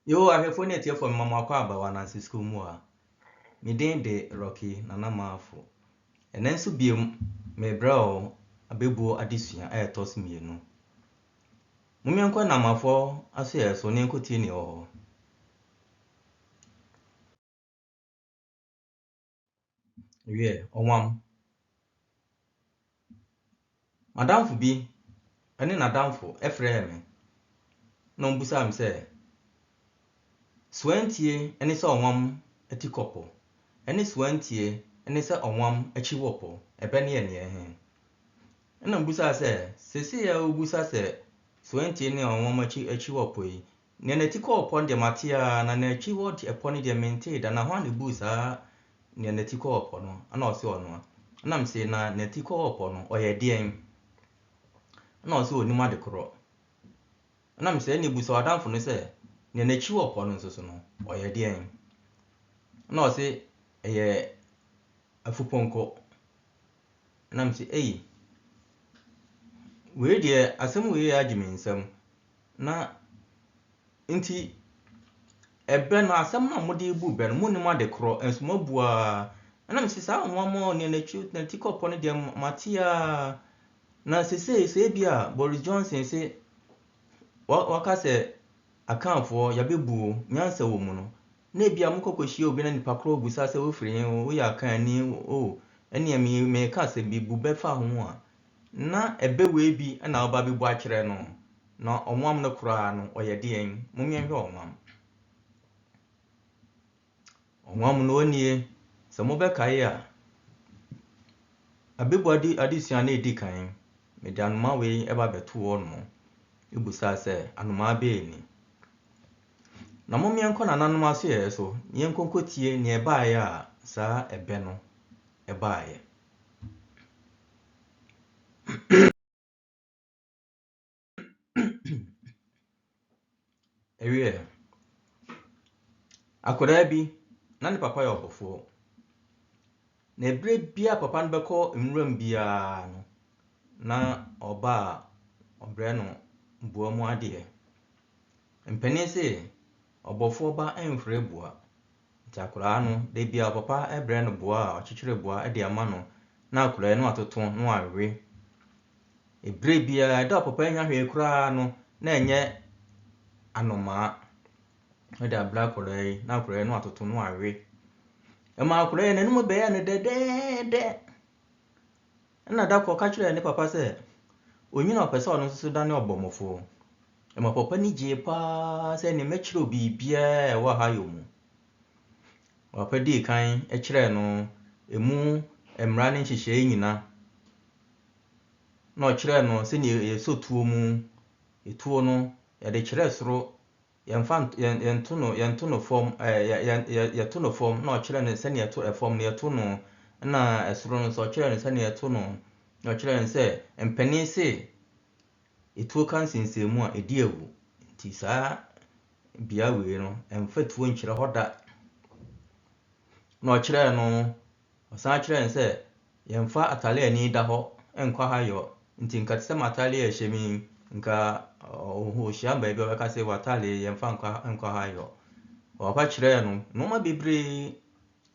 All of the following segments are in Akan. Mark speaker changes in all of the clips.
Speaker 1: Yo, I have phone here from Mama Kwaba ANANSE SUKUU. Me den de Rocky Nana Mafo. And then so be me bro AKAN ABƐBUO ADESUA mienu. Mumi anko na mafo aso so ne nkotie ni o. Wie, Ɔnwam. Madamfo bi ene nadamfo efrɛ me. No mbusa am sɛ Swantie ene sɛ Ɔnwam ati kɔpɔ. Ene swantie ene sɛ Ɔnwam achi wɔpɔ. Ebe ne ye ne he. Na mbusa sɛ sese ya obusa sɛ Swantie ne Ɔnwam achi wɔpɔ yi. Ne na ti kɔpɔ de matia na na achi wɔt ɛpɔ ne de mente da na ho ne busa ne na ti kɔpɔ no. Ana ɔse ɔno. Na m sɛ na na ti kɔpɔ no ɔyɛ deɛn. Na ɔse onim ade korɔ. Na m sɛ ne busa wadamfo no sɛ ne na achi wɔpɔ no nso no ɔyɛ deɛn. Na ɔse ɛyɛ afuponko. Na m sɛ ei we de asɛm we ya agye me nsɛm na nti ebe no asɛm na mode bu be no monim ade korɔ enso mabua na m sɛ saa Ɔnwam ne na ti kɔpɔ no de matia na sese bia Boris Johnson sɛ waka sɛ akanfo yabebuo nyansa wɔ mu no na bia mokɔkɔhie obi na nipa korɔ busa sɛ wo firi wo ya kan ni o ene me ka sɛ bi bu be fa ho a na ebe we bi na oba bi bu akyerɛ no na Ɔnwam no kura no ɔyɛ deɛn mumien hwɛ Ɔnwam no onie sɛ mobɛkae a AKAN ABƐBUO na edi kan me de anoma we eba beto wo no ebusa sɛ anoma be ni na mumien kɔ na nanoma so yɛ so yen konkotie ne ebaaye a saa ebe no ebaaye ewie akoda bi na ne papa yɛ ɔbɔfo na ebre bia papa no bɛkɔ nwuram bia no na ɔba ɔbrɛ no bua mu ade mpani sɛ ɔbɔfo ba emfrɛ bua nti akoda no de bia papa ebrɛ no bua a ɔkyekyere bua de ama no na akoda no atoto no awe ebre bia da papa nya hwe kura no na enye anoma de abla akoda yi na akoda no atoto no awe ema akoda yi nanum be ya ne de na da kɔ ka kyerɛ ne papa sɛ onyina opɛ sɛ ɔno nso da ne ɔbɔmɔfo ema papa ni gye pa sɛ ne mɛkyerɛ bibia ɛwɔ ha yɔ mu papa di kan ɛkyerɛ no emu emra ne nhyehyɛ nyina na ɔkyerɛ no sɛ ne yɛsotuo mu etuo no yɛde kyerɛ soro yɛnto no fom yɛto no fom na ɔkyerɛ no sɛ ne yɛto ɛfom ne yɛto no na ɛsoro no so ɔkyerɛ no sɛ ne yɛto no na ɔkyerɛ no sɛ mpani sɛ etuo kan sinsemu a edi ewu nti saa bia we no emfa tuo nkyerɛ hoda na ɔkyerɛ no ɔsan kyerɛ no sɛ yɛmfa atale ani da hɔ enkwa ha yɔ nti nka sɛ matale yɛ hyemi nka ohia ba bi ɔbɛka sɛ watale yɛmfa nkwa ha yɔ ɔpa kyerɛ no noma bebre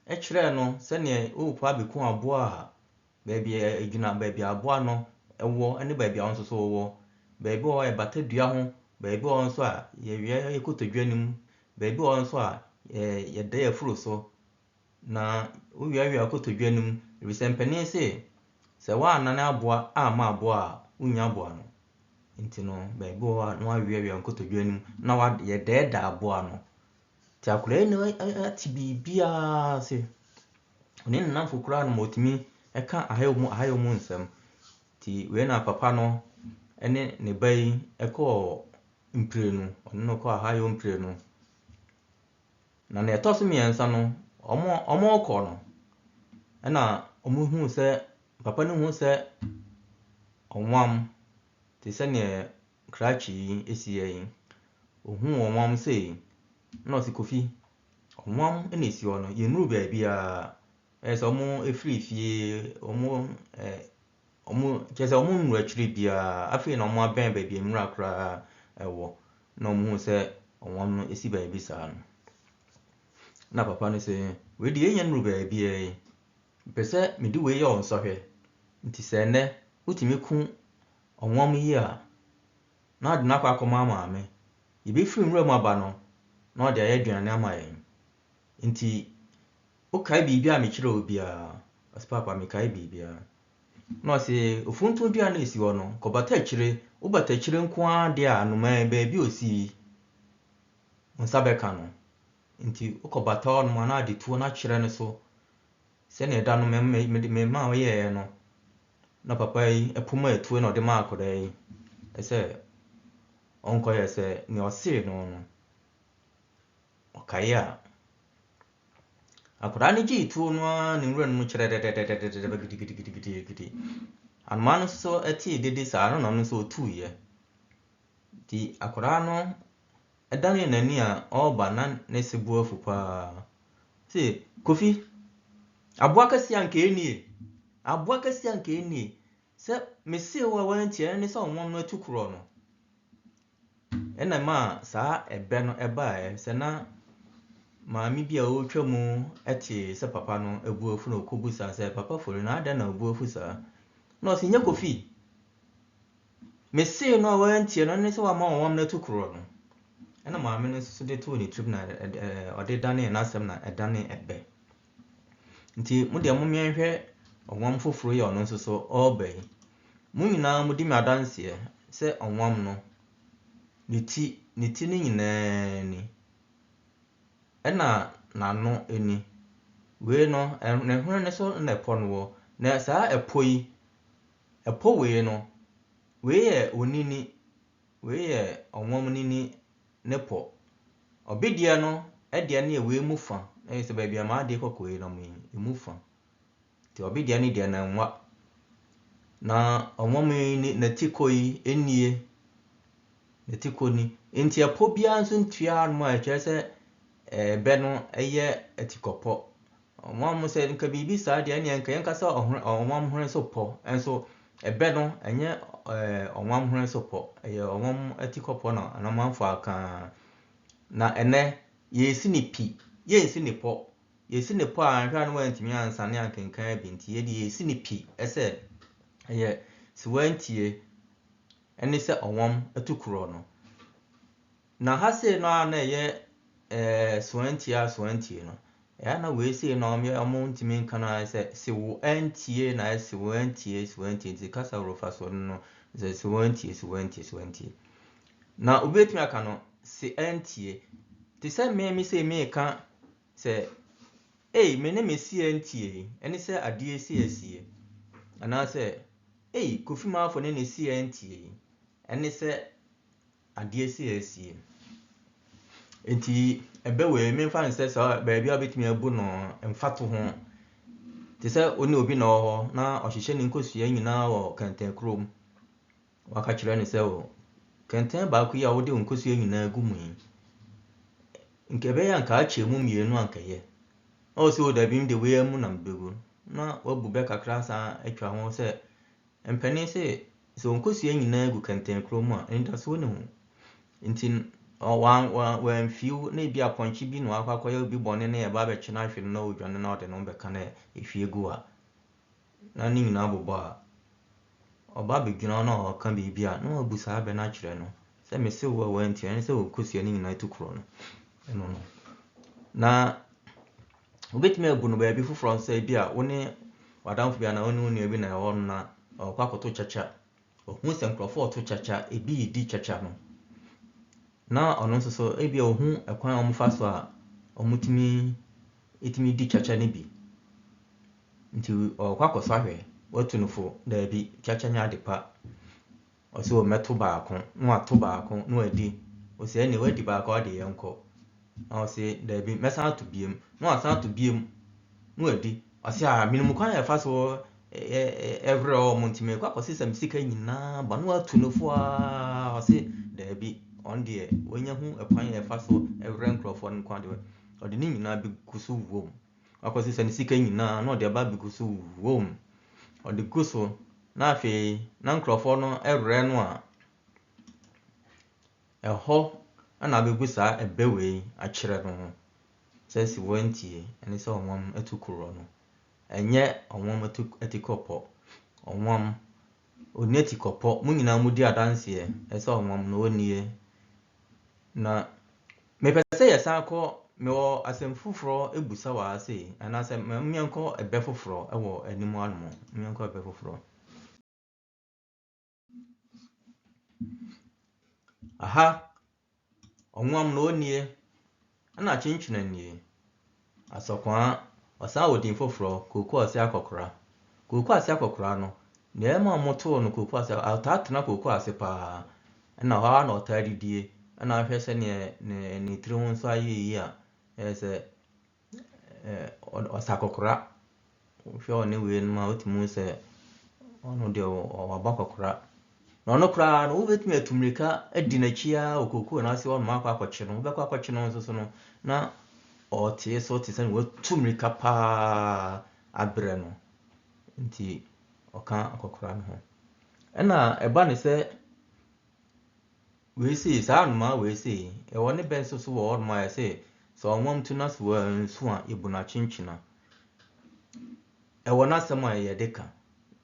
Speaker 1: ɛkyerɛ no sɛ ne opa beku aboa a baabi egyina baabi aboa no ɛwɔ ene baabi a nso so wɔ baabi ɔ ɛbata dua ho baabi ɔ nso a yɛwie yɛkotodwa nim baabi ɔ nso a yɛda yɛfuro so na owiawie akotodwa nim ebisɛ mpani sɛ wa anane aboa ama aboa a unya aboa no nti no baabi ɔ no awiawie akotodwa nim na wa yɛda aboa no ti akora ne ati bibia se ne nanfo kura no motimi ɛka ahayo mu nsɛm ti we na papa no ene ne bai ɛkɔ mprenu ɔno no kɔ ahayo mprenu na ne ɛtɔ so miɛnsa no ɔmo kɔ no ɛna ɔmo hu sɛ papa no hu sɛ Ɔnwam te sɛ ne krachi esi yi ohu Ɔnwam sɛ na ɔsi Kofi Ɔnwam ene esi hɔ no yenuru baabi a ɛsɛ ɔmo efiri fie ɔmo kyese ɔmo nuru akyiri bia afei na ɔmo abɛn baabi enura kra ɛwɔ na ɔmo hu sɛ ɔnwam no esi baabi saa no na papa no sɛ we di enya nuru baabi e pese me di we yɛ ɔnsɔhwɛ nti sɛ nɛ utimi ku ɔnwam yi a na ade na kwa akɔma maame ibe firi nwura mu aba no na ɔde ayɛ aduane ama yɛn nti ukai bibi a me kyerɛ obi a papa me kai bibi a na ɔsɛ ofuntu dua na esi hɔ no kɔbata kyerɛ ubata kyerɛ nko a de a anoma baabi osi nsa bɛka no nti ukɔbata hɔ no na ade tuo na kyerɛ no so sɛ ne da no me ma ɔyɛ no na papa yi epuma etuo na ɔde ma akɔda yi ɛsɛ ɔnkɔyɛ sɛ ne ɔse no ɔkae a akɔda ne gye tuo no ne nwura no kyerɛ gidi anoma no so ɛte dede saa no no so otuiɛ di akɔda no ɛdane n'ani a ɔba na ne sebu afu pa sɛ Kofi aboa kɛse anka enie sɛ mese wo wantie ne sɛ ɔnwam no atu korɔ no ɛna ma saa ɛbɛ no ɛbaa sɛ na maame bi a ɔtwa mu ɛte sɛ papa no abu afu no kobu saa sɛ papa fori na ada na abu afu saa na ɔsɛ nya Kofi mese no wantie no ne sɛ wa ma ɔnwam no atu korɔ no ɛna maame no so de to ne trip na ɔde dane na asɛm na ɛdane ɛbɛ nti mo de mo mienhwɛ ɔnwam foforo yɛ ɔno nso so ɔba yi mo nyinaa mo di me adanseɛ sɛ ɔnwam no ne ti ne nyinaa ni ɛna nano eni we no ne hwene ne so na ɛpɔ no wɔ na saa ɛpɔ yi ɛpɔ we no we yɛ onini we yɛ ɔnwam nini ne pɔ ɔbedie no ɛdeɛ ne we mu fa sɛ baabi ama ade kɔkɔe no mu fa ti ɔbedie ne deɛ na nwa na ɔnwam ni na tiko yi enie na tiko ni nti ɛpɔ bia nso ntua no a kyerɛ sɛ bɛ no ɛyɛ atikɔpɔ ɔnwam sɛ nka bibi saa deɛ ne nka yɛnka sɛ ɔnwam hore so pɔ enso ɛbɛ no ɛnyɛ ɔnwam hore so pɔ ɛyɛ ɔnwam atikɔpɔ na anamanfo aka na ɛnɛ yɛsi ne pi yɛsi ne pɔ a nhwa no wantimi ansane ankenkan bi nti yɛsi ne pi ɛsɛ ɛyɛ siwantie ɛne sɛ ɔnwam atukorɔ no na ha se no a na ɛyɛ siwantie no ɛya na we se no ɔmo ntimi nkana sɛ siwo antie na siwo antie nti kasa rofa so no sɛ siwantie na obetumi aka no se antie ti sɛ me se me ka sɛ me ne me si antie ɛne sɛ adeɛ si asie ana sɛ Kofi ma afɔ ne si antie ɛne sɛ adeɛ si asie enti ɛbɛwe me mfa nsɛ sɛ baabi a betumi abu no mfato ho ti sɛ oni obi na hɔ na ɔhyehyɛ ne nkosua nyinaa wɔ kɛntɛn krom waka kyerɛ ne sɛ o kɛntɛn baako yi a wode nkosua nyinaa gu mu yi nke be ya nka ache mu mienu ankeye o se o da bi mde we mu na mbegu na wabu be kakra sa atwa ho se empani se onkosua nyina gu kɛntɛn krom a enda so ne ho nti wan fiu na bi aponchi bi no akwakoya obi bɔne na ye ba be kyena hwe na odwane na ɔde no be ka na ehwie gu a na ne nyina bobɔ a ɔba bedwuna na ɔka bibi a na wabu saa be na kyerɛ no se me se wo wanti ene se onkosua ne nyina tukuro no no na obetumi abu no baabi foforo nso bi a woni wadamfo bia na woni bi na ɛwɔ no na ɔkwakoto chacha ohun se nkrofo to chacha ebi di chacha no na ɔno nso so ebi ohun ɛkwan ɔmfa so a ɔmutumi di chacha ne bi nti ɔkwakoso ahwɛ watu no fo da bi chacha nya adepa ɔso meto baako no ato baako no adi ɔse ne wadi baako ade yɛnkɔ na ɔse da bi mɛsan to biem no asan to biem no adi ɔse a minimum kwan yɛ fa so every ɔmontime kwakoso sɛ msika nyinaa ba no atu no fo a ɔse da bi on the wonya hu ɛkwan yɛ fa so every nkrofo no kwan de ɔde ne nyinaa bi kuso wom kwakoso sɛ ne sika nyinaa na ɔde ba bi kuso wom ɔde kuso na afei na nkrofo no ɛrɛ no a ɛhɔ ana abegu saa ɛbɛwei akyerɛ no ho sɛ si wantie ɛne sɛ ɔnwam atu kuro no ɛnyɛ ɔnwam atu kɔpɔ ɔnwam oni ati kɔpɔ mu nyinaa mu di adanseɛ ɛsɛ ɔnwam no onie na mepɛ sɛ yɛsan kɔ mewɔ asɛm foforɔ ebusa wɔ ase anaasɛ mmɛnkɔ ɛbɛ foforɔ ɛwɔ anim anom mmɛnkɔ ɛbɛ foforɔ aha ɔnwam no onie ana kyenkyena nie asɔkwa ɔsan wɔ din foforɔ koko ɔse akɔkora koko ase akɔkora no nɛɛma moto no koko ase atatena koko ase paa ɛna hɔ na ɔtaa didie ɛna ahwɛ sɛ ne tiri ho nso ayɛ yi a ɛsɛ ɔsa akɔkora hwɛ ɔne wei no ma otumi sɛ ɔno deɛ ɔwaba akɔkora na ɔno koraa no wobɛtumi atumrika adi n'akyi a okoko na ase ɔno akɔ akɔkye no wobɛkɔ akɔkye no nso so no na ɔte so te sɛ watumrika paa abrɛ no nti ɔka akɔkora no ho ɛna ɛba ne sɛ weesei saa anoma weesei ɛwɔ ne bɛn so so wɔ ɔnoma yɛ sɛ sɛ ɔnwam tu na so wɔ nsu a ebu na kyenkyena ɛwɔ n'asɛm a yɛde ka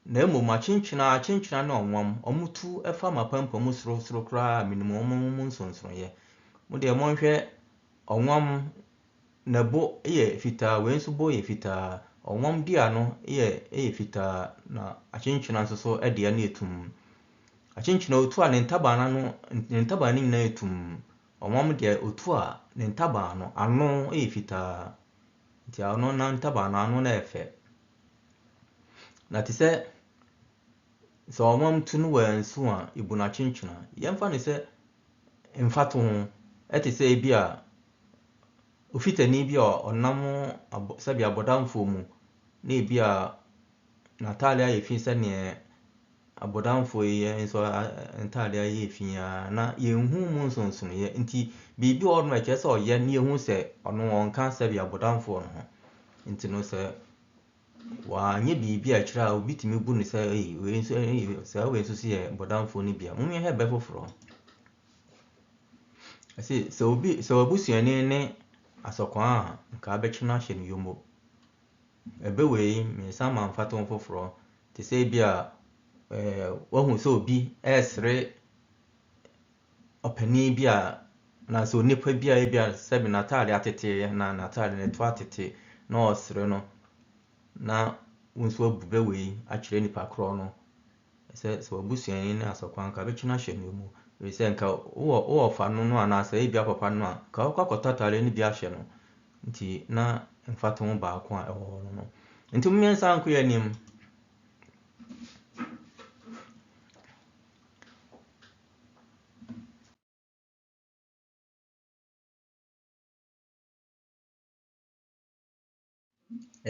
Speaker 1: na mmom akyenkyena na ɔnwam ɔmutu ɛfa mapampam soro koraa minimum ɔmo nsonsonoyɛ mo deɛ monhwɛ ɔnwam na bo yɛ fitaa wei nso bo yɛ fitaa ɔnwam dia no yɛ fitaa na akyenkyena nso so ɛdeɛ no etum akyenkyena otu a ne ntaban no nyinaa etum ɔnwam deɛ otu a ne ntaban no ano yɛ fitaa nti ano na ntaban no ano na ɛfɛ na te sɛ ɔnwam tu no wɔ nsu a ebu na kyenkyena yɛmfa ne sɛ mfato ho ɛte sɛ ebi a ofitani bi a ɔnam sɛbi abɔdamfo mu na ebi a n'ataade ayɛ fi sɛneɛ abɔdamfo yi nso ntaade ayɛ fi a na yɛnhu mu nsonsonoyɛ nti biribi wɔ no ɛkyerɛ sɛ ɔyɛ ne yɛhu sɛ ɔno ɔnka sɛbi abɔdamfo no ho nti no sɛ wanyɛ biribi a kyerɛ a obi tumi bu ne sɛ wei nso sɛ wei nso yɛ abɔdamfo no bia monyɛ hɛ bɛ foforɔ ɛsɛ sɛ wabusuani ne asɔkwa a nka abɛkye no ahyɛ no yombo ɛbɛwei mmiɛnsa ma mfato foforɔ te sɛ bi a wahu sɛ obi ɛsere ɔpanin bi a na sɛ onipa bi a ebi a sɛbi n'ataade atete na n'ataade ne to atete na ɔsere no na nso abu bɛwei akyerɛ nipa korɔ no sɛ wabusuani ne asɔkwa nka abɛkye no ahyɛ no yombo sɛ nka wowɔ fa no anaasɛ ebi apapa no a ka wokɔ akɔtɔ ataade no bi ahyɛ no nti na mfato ho baako a ɛwɔ hɔ no nti mmiɛnsa nko yɛ anim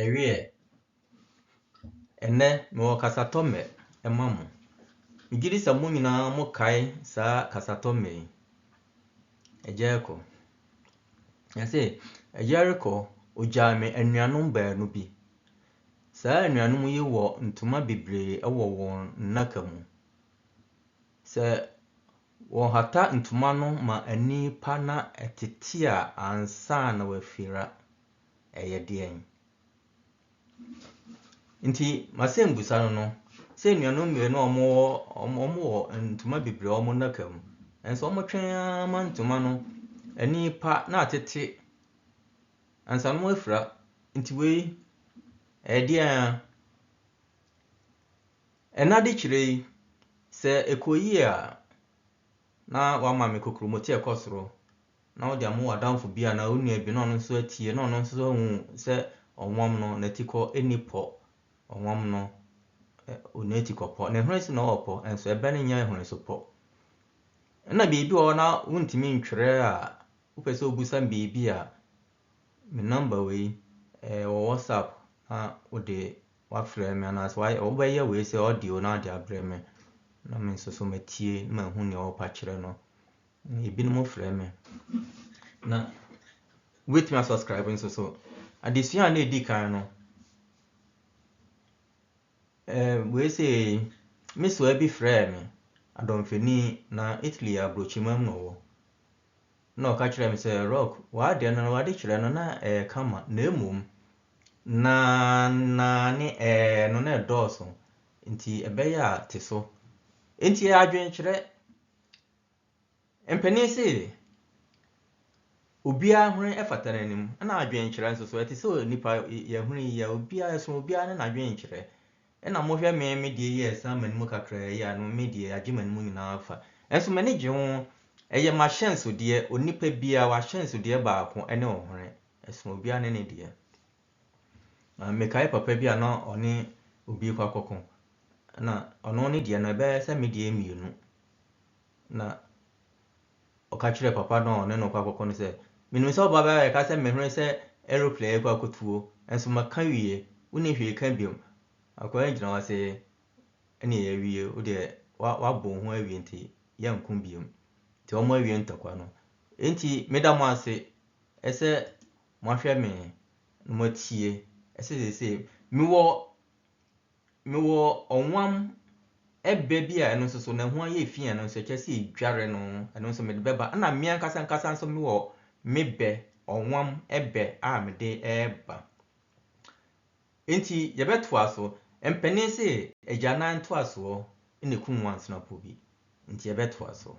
Speaker 1: ɛweɛ ɛnɛ mewɔ kasatɔmmɛ ɛma mo megye sɛ mo nyinaa mokae saa kasatɔmmɛ yi ɛgya ɛkɔ yɛsɛ ɛgya rekɔ ogyaa me anuanom baanu bi saa anuanom yi wɔ ntoma bebree ɛwɔ wɔn nnaka mu sɛ wɔn hata ntoma no ma ani pa na ɛtete a ansa na wafira ɛyɛ deɛn nti masɛ mbusa no sɛ anuanom mmienu a ɔmo wɔ ntoma bebree ɔmo nnaka mu ɛnso ɔmo twɛn ama ntoma no ani pa na atete ansa no afira nti wei ɛdeɛn ɛnade kyerɛ yi sɛ ekoyi a na wama me kokromote ɛkɔ soro na wode amo wadamfo bi a na onua bi na ɔno nso atie na ɔno nso hu sɛ ɔnwam no n'atikɔ enipɔ ɔnwam no oneti kɔpɔ ne hwene si na ɔpɔ enso ɛbɛ ne nya hwene so pɔ na biribi wɔ na wontimi ntwerɛ a wopɛ sɛ obusa biribi a me number wei wɔ WhatsApp na wode wafrɛ me anaasɛ wobɛyɛ wei sɛ audio na ade abrɛ me na me nso so matie na mahu nea wɔpa kyerɛ no ebinom frɛ me na wobɛtumi asubscribe nso so adesua na edi kan no wei sɛ mesoa bi frɛ me adɔmfani na Italy abrochimam no wɔ no ka kyerɛ me sɛ rock wa de no wa de kyerɛ no na kama na emom na ne no na dɔɔso nti ɛbɛyɛ a te so nti adwen kyerɛ mpanin sɛ obia hwene ɛfata n'anim na adwen kyerɛ nso so ɛte sɛ nipa yɛ hwene ya obia so obia ne na adwen kyerɛ ɛna mo hwɛ me die yɛ sa manimu kakra yɛ no me die agye manimu nyinaa fa ɛnso mani gye ho ɛyɛ machines deɛ onipa bia wa machines deɛ baako ɛne ɔhwene ɛso obia ne ne deɛ mekae papa bi a na ɔne obi kwa kɔkɔ na ɔno ne deɛ no ɛbɛyɛ sɛ me deɛ mmienu na ɔka kyerɛ papa no ɔne no kwa kɔkɔ no sɛ menim sɛ ɔba bɛyɛ ka sɛ mehwene sɛ aeroplane kwa kɔtuo ɛnso maka wie wone hwee ka biom akɔyɛ gyina wa sɛ ɛne yɛ wie wo deɛ wabɔ ho awie nti yɛnko biom nti ɔmo awie ntɔkwa no nti meda mo ase ɛsɛ mohwɛ me no motie ɛsɛ sɛ mewɔ ɔnwam ɛbɛ bi a ɛno nso so na ho ayɛ fia no nso kyɛ sɛ edware no ɛno nso mede bɛba ana mmea nkasa nso mewɔ mebɛ ɔnwam ɛbɛ a mede ɛba nti yɛbɛtoa so mpanin sɛ agya nan toa so ne kum wansena po bi nti yɛbɛtoa so